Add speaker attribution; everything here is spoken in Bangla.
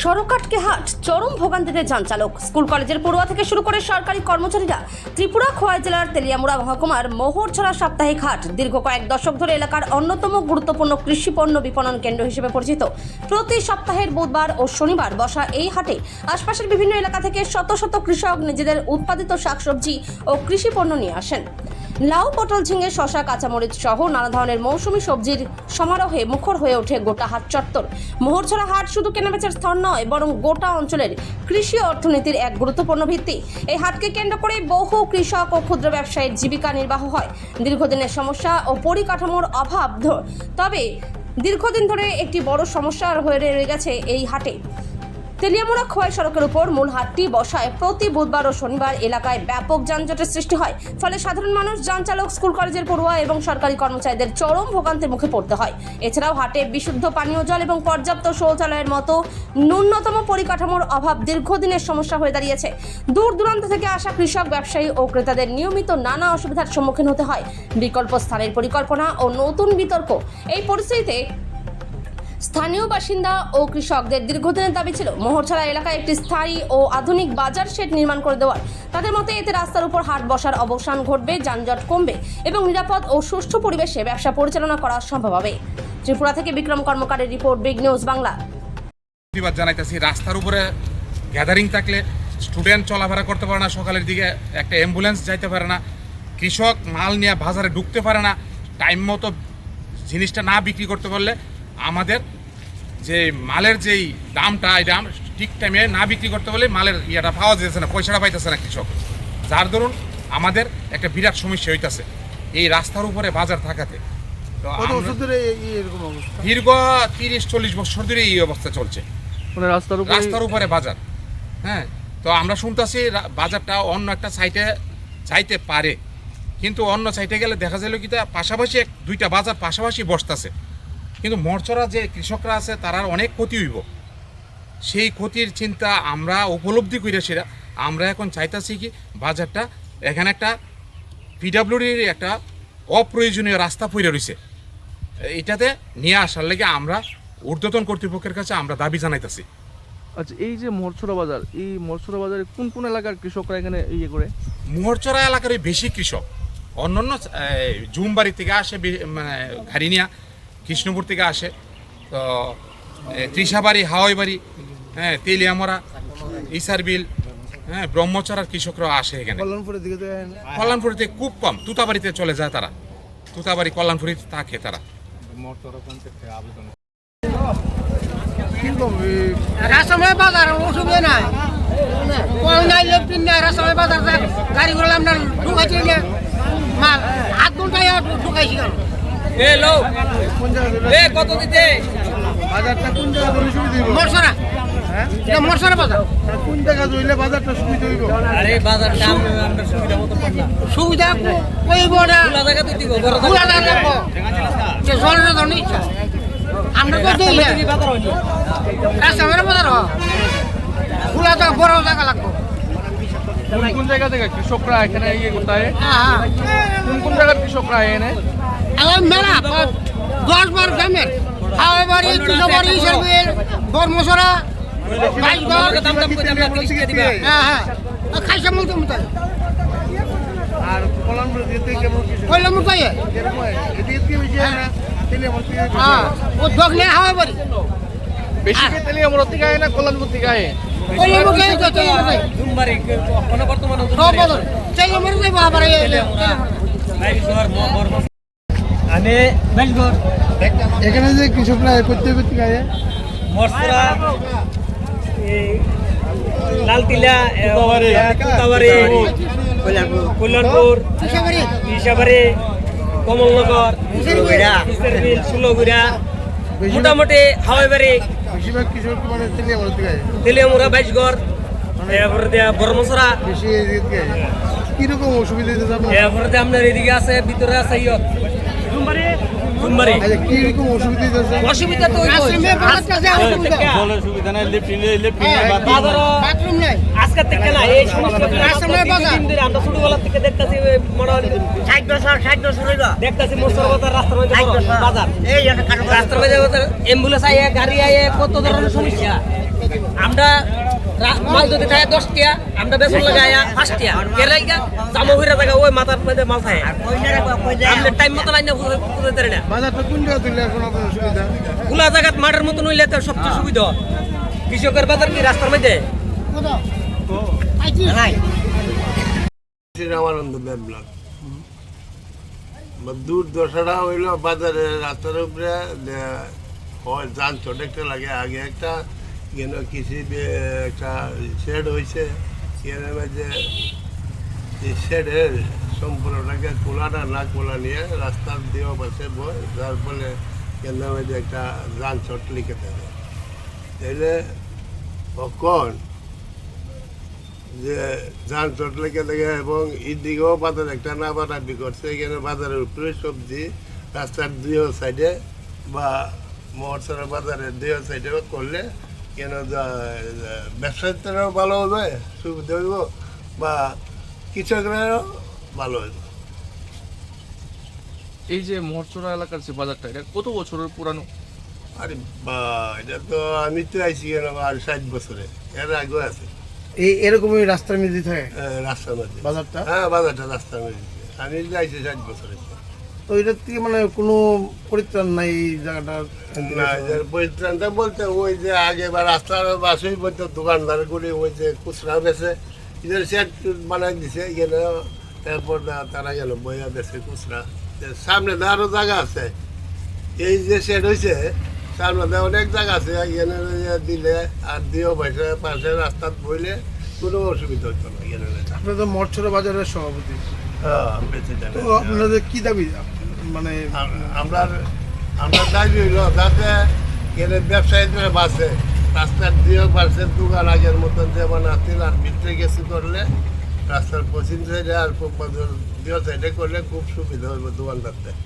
Speaker 1: সড়ক আটকে হাট, চরম ভোগান্তিতে যান চালক। স্কুল কলেজের পড়ুয়া থেকে শুরু করে সরকারি কর্মচারীরা ত্রিপুরা খোয়াই জেলার তেলিয়ামুড়া মহকুমার মোহরছড়া সাপ্তাহিক হাট দীর্ঘ কয়েক দশক ধরে এলাকার অন্যতম গুরুত্বপূর্ণ কৃষি পণ্য বিপণন কেন্দ্র হিসেবে পরিচিত। প্রতি সপ্তাহের বুধবার ও শনিবার বসা এই হাটে আশপাশের বিভিন্ন এলাকা থেকে শত শত কৃষক নিজেদের উৎপাদিত শাকসবজি ও কৃষি পণ্য নিয়ে আসেন। লাউ, পটল, ঝিঙে, শসা, কাঁচামরিচ সহ নানা ধরনের মৌসুমী সবজির সমারোহে মুখর হয়ে ওঠে গোটা হাট চত্বর। মোহরছড়া হাট শুধু কেনাবেচার স্থান নয়, বরং গোটা অঞ্চলের কৃষি অর্থনীতির এক গুরুত্বপূর্ণ ভিত্তি। এই হাটকে কেন্দ্র করে বহু কৃষক ও ক্ষুদ্র ব্যবসায়ীর জীবিকা নির্বাহ হয়। দীর্ঘদিনের সমস্যা ও পরিকাঠামোর অভাব তবে দীর্ঘদিন ধরে একটি বড় সমস্যা হয়ে রয়ে গেছে এই হাটে। তেলিয়ামুড়া খোয়াই সড়কের উপর মূল হাটটি বসায় প্রতি বুধবার ও শনিবার এলাকায় ব্যাপক যানজটের সৃষ্টি হয়। ফলে সাধারণ মানুষ, যান চালক, স্কুল কলেজের পড়ুয়া এবং সরকারি কর্মচারীদের চরম ভোগান্তির মুখে পড়তে হয়। এছাড়াও হাটে বিশুদ্ধ পানীয় জল এবং পর্যাপ্ত শৌচালয়ের মতো ন্যূনতম পরিকাঠামোর অভাব দীর্ঘদিনের সমস্যা হয়ে দাঁড়িয়েছে। দূর দূরান্ত থেকে আসা কৃষক, ব্যবসায়ী ও ক্রেতাদের নিয়মিত নানা অসুবিধার সম্মুখীন হতে হয়। বিকল্প স্থানের পরিকল্পনা ও নতুন বিতর্ক। এই পরিস্থিতিতে স্থানীয় বাসিন্দা ও কৃষকদের দীর্ঘদিনের দাবি ছিল মোহরছড়া এলাকায় একটি স্থায়ী ও আধুনিক বাজার শেড নির্মাণ করে দেওয়ার। তাদের মতে এতে রাস্তার উপর হাট বসার অবসান ঘটবে, যানজট কমবে এবং নিরাপদ ও সুষ্ঠু পরিবেশে ব্যবসা পরিচালনা করা সম্ভব হবে। ত্রিপুরা থেকে বিক্রম কর্মকারের রিপোর্ট, বিগ নিউজ বাংলা।
Speaker 2: প্রতিবাদ জানাইতেছি, রাস্তার উপরে গ্যাদারিং থাকলে স্টুডেন্ট চলাফেরা করতে পারে না, সকালের দিকে একটা অ্যাম্বুলেন্স যাইতে পারে না, কৃষক মাল নিয়ে বাজারে ঢুকতে পারে না, টাইম মতো জিনিসটা না বিক্রি করতে পারলে আমাদের যে মালের যেই দামটা, এই দাম ঠিক টাইমে না বিক্রি করতে পারলে মালের ইয়েটা পাওয়া যেতেছে না, পয়সাটা পাইতেছে না কৃষক। যার দরুন আমাদের একটা বিরাট সমস্যা হইতেছে এই রাস্তার উপরে বাজার থাকাতে। তো দীর্ঘ 30-40 বছর ধরে এই অবস্থা চলছে, রাস্তার উপরে বাজার। হ্যাঁ, তো আমরা শুনতেছি বাজারটা অন্য একটা সাইটে যাইতে পারে, কিন্তু অন্য সাইটে গেলে দেখা যায় কি পাশাপাশি দুইটা বাজার পাশাপাশি বসতেছে, কিন্তু মোহরছড়া যে কৃষকরা আছে তারা অনেক ক্ষতি হইব। সেই ক্ষতির চিন্তা আমরা উপলব্ধি করে সেটা আমরা এখন চাইতেছি কি বাজারটা এখানে একটা পিডাব্লিউডির একটা অপ্রয়োজনীয় রাস্তা পড়ে রয়েছে, এটাতে নিয়ে আসার লেগে আমরা ঊর্ধ্বতন কর্তৃপক্ষের কাছে আমরা দাবি জানাইতেছি।
Speaker 3: আচ্ছা, এই যে মোহরছড়া বাজার, এই মোহরছড়া বাজারে কোন কোন এলাকার কৃষকরা এখানে ইয়ে করে?
Speaker 2: মোহরছড়া এলাকার বেশি কৃষক, অন্যান্য জুমবাড়ি থেকে আসে, মানে ঘাড়িনিয়া কৃষ্ণপুর থেকে আসে, তো ত্রিশাবাড়ি, হাওয়াইবাড়ি, হ্যাঁ, তেলিয়ামরা, ইসারবিল, হ্যাঁ, ব্রহ্মচড়ার কৃষকরা আসে এখানে। কল্যাণপুরি থেকে খুব কম, তুতাবাড়িতে চলে যায় তারা, তুতাবাড়ি কল্যাণপুরিতে থাকে তারা।
Speaker 4: রাসময় বাজার অসুবিধা নাই, কল নাই, লেফটিন নাই, রাসময় বাজার গাড়ি করে আমরা ঢুকাইছি মাল 8 ঘন্টায় ঢুকাইছি।
Speaker 5: কত দিতে
Speaker 4: বাজারটা কোন জায়গা ধরে সুবিধা হইব? মোহরছড়া, হ্যাঁ, এটা মোহরছড়া বাজার। কোন জায়গা ধরলে বাজারটা সুবিধা হইব?
Speaker 5: আরে বাজারটা আমরা সুবিধা মতো পাই না,
Speaker 4: সুবিধা কইব না,
Speaker 5: খোলা জায়গা তো দিব, বড়
Speaker 4: খোলা জায়গা লাগবো, যে জলের ধরনের ইচ্ছা আমরা তো দেই না।
Speaker 5: বাজার হয়নি,
Speaker 4: রাসময় বাজার খোলা জায়গা, বড় জায়গা লাগবো।
Speaker 3: কোন জায়গা থেকে কৃষকরা এখানে ইয়ে করতে হয়?
Speaker 4: হ্যাঁ,
Speaker 3: কোন জায়গার কৃষকরা এনে?
Speaker 4: আমার মেলা 10-12 গ্রামের হাওয়াইবাড়ি, তুষাবাড়ি, ইসারবিল, বর্মছড়া, বাইশগড়।
Speaker 5: দাম দাম করে আমরা 30 টাকা দিবা।
Speaker 4: হ্যাঁ হ্যাঁ, খাইছে মতো মতো
Speaker 3: আর কল্যাণপুর দিতে কেমন কৃষক?
Speaker 4: কইলে মতো
Speaker 3: কেমন এদিকে কি হইছে না তেলিয়ামুড়া থেকে?
Speaker 4: হ্যাঁ, ও দখলে হাওয়াইবাড়ি
Speaker 3: বেশি কি তেলিয়ামুড়া থেকে আয় না কল্যাণপুর থেকে আয়?
Speaker 4: কইলে মতো তো
Speaker 5: জুমবাড়ি কোন বর্তমানে
Speaker 4: সব বদল চাইলে মরে যাইবো আবার
Speaker 5: বাইশগড় বর্মা। আমি বাইশগড়
Speaker 3: এখানে যে কৃষকরা করতে করতে আয়
Speaker 5: মোহরছড়া, লালটিলা, তুতাবাড়ি, কল্যাণপুর, ইসাবাড়ি, কমলনগর, ইসারবিল, সুলগুড়া, মোটামুটি হাওয়াইবাড়ি,
Speaker 3: বেশিরভাগ কৃষক মানে তেলিয়ামুড়া থেকে আয়।
Speaker 5: তেলিয়ামুড়া, বাইশগড়, এরপরে দিয়া বর্মছড়া,
Speaker 3: বেশি এদিকে আয়। কিরকম অসুবিধা হইতেছে আপনার?
Speaker 5: এরপরে দিয়ে আপনার এদিকে আছে, ভিতরে আছে ইয়ত জুমবাড়ি।
Speaker 3: আচ্ছা, কিরকম অসুবিধা হইতেছে?
Speaker 5: অসুবিধা তো
Speaker 3: জলের সুবিধা নাই,
Speaker 4: বাথরুম নাই,
Speaker 5: আজকের থেকে না, এই সমস্যা
Speaker 4: রাস্তায় বাজার।
Speaker 5: আমরা ছোটবেলা থেকে দেখতেছি, মনে হয় 60 বছর দেখতেছি মোহরছড়া রাস্তার মধ্যে বাজার, রাস্তার মধ্যে অ্যাম্বুলেন্স আয়ে, গাড়ি আয়ে, কত ধরনের সমস্যা। মাল যদি থাকে 10 টাকা আমরা বেতন লাগায়া 5 টাকা এর লাগা জামা হইরা থাকা ওই মাথার মধ্যে মাল থাকে আমরা টাইম মতো লাইনে ফুটাতে পারি না
Speaker 4: বাজারটা কোন জায়গা দিলে এখন আপনার সুবিধা
Speaker 5: খোলা জায়গাত মাঠের মতন হইলে তো সবচেয়ে সুবিধা কৃষকের বাজার কি রাস্তার মধ্যে
Speaker 6: রামানন্দ ব্লক দূর দশাটা হইল বাজারে রাস্তার উপরে হয় যানজট একটা লাগে আগে একটা কেন কৃষি একটা শেড হয়েছে এর মাঝে এই শেডের সম্পূর্ণটাকে খোলাটা না খোলা নিয়ে রাস্তার দেওয়া পাশে বয় যার ফলে কেন্দ্রের মধ্যে একটা যানজট লিখে দেবে তাইলে কখন যে যানজট লেগে দেখে এবং এদিকেও বাজার একটা না বানাবি করছে এখানে বাজারের উপরে সবজি রাস্তার দুই সাইডে বা মহরসরা বাজারের দুই সাইডে করলে কেন ব্যবসায়ীদেরও ভালো হবে সুবিধা হইব বা কৃষকরাও ভালো হইব।
Speaker 3: এই যে মোহরছড়া এলাকার যে বাজারটা এটা কত বছরের পুরানো?
Speaker 6: আরে বা এটা তো আমি তো আইসি কেন আর 60 বছরে এর আগেও আছে
Speaker 4: এই এরকমই রাস্তার মধ্যে থাকে
Speaker 6: রাস্তার মধ্যে
Speaker 4: বাজারটা?
Speaker 6: হ্যাঁ বাজারটা রাস্তার মধ্যে আমি যাইছি 60 বছরে।
Speaker 4: তো এটার থেকে মানে কোনো পরিত্রাণ নাই এই জায়গাটা
Speaker 6: না এর পরিত্রাণটা বলতে ওই যে আগে বা রাস্তার বাসেই বলতে দোকানদার করে ওই যে খুচরা বেছে এদের সেট বানাই দিছে এখানে তারপর তারা গেল বইয়া বেছে খুচরা সামনে আরও জায়গা আছে এই যে সেট হয়েছে সামনে অনেক জায়গা আছে এখানে দিলে আর দিয়েও পাশে পাশে রাস্তা বইলে কোনো অসুবিধা হতো না এখানে।
Speaker 4: আপনার তো মঠছড়া বাজারের সভাপতি,
Speaker 6: হ্যাঁ প্রেসিডেন্ট।
Speaker 4: তো আপনাদের কি দাবি মানে
Speaker 6: আমরা দাবি হইল যাতে এখানে ব্যবসায়ীদের বাসে রাস্তার দিয়েও বাসের দোকান আগের মতন যেমন আসছিল আর ভিতরে গেছি করলে রাস্তার পশ্চিম সাইডে আর পূর্ব সাইডে করলে খুব সুবিধা হইব দোকানদারদের।